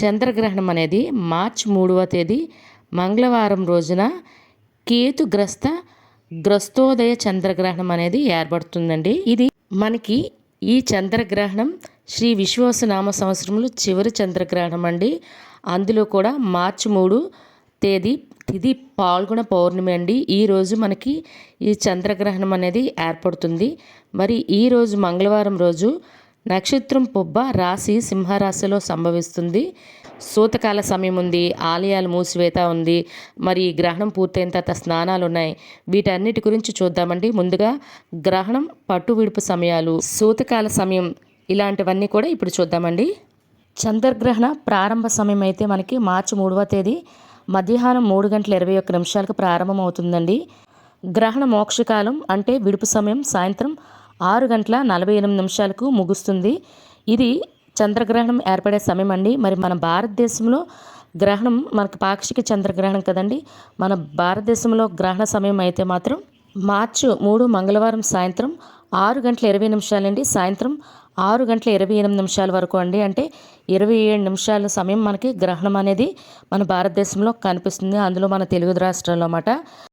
చంద్రగ్రహణం అనేది మార్చి 3వ తేదీ మంగళవారం రోజున గ్రస్తోదయ చంద్రగ్రహణం అనేది ఏర్పడుతుందండి. ఇది మనకి ఈ చంద్రగ్రహణం శ్రీ విశ్వావసునామ సంవత్సరంలో చివరి చంద్రగ్రహణం అండి. అందులో కూడా మార్చి 3 తేదీ తిథి పాల్గొన పౌర్ణమి అండి. ఈరోజు మనకి ఈ చంద్రగ్రహణం అనేది ఏర్పడుతుంది. మరి ఈరోజు మంగళవారం రోజు నక్షత్రం పొబ్బ రాశి సింహరాశిలో సంభవిస్తుంది. సూతకాల సమయం ఉంది, ఆలయాలు మూసివేత ఉంది, మరి గ్రహణం పూర్తయిన తర్వాత స్నానాలు ఉన్నాయి. వీటన్నిటి గురించి చూద్దామండి. ముందుగా గ్రహణం పట్టు విడుపు సమయాలు, సూతకాల సమయం, ఇలాంటివన్నీ కూడా ఇప్పుడు చూద్దామండి. చంద్రగ్రహణ ప్రారంభ సమయం అయితే మనకి మార్చి 3వ తేదీ మధ్యాహ్నం 3:21 ప్రారంభం అవుతుందండి. గ్రహణ మోక్షకాలం అంటే విడుపు సమయం సాయంత్రం 6:48 ముగుస్తుంది. ఇది చంద్రగ్రహణం ఏర్పడే సమయం అండి. మరి మన భారతదేశంలో గ్రహణం మనకి పాక్షిక చంద్రగ్రహణం కదండి. మన భారతదేశంలో గ్రహణ సమయం అయితే మాత్రం మార్చి 3 మంగళవారం సాయంత్రం 6:20 నుండి సాయంత్రం 6:28 వరకు అండి. అంటే 27 నిమిషాల సమయం మనకి గ్రహణం అనేది మన భారతదేశంలో కనిపిస్తుంది. అందులో మన తెలుగు రాష్ట్రాల్లో అన్నమాట.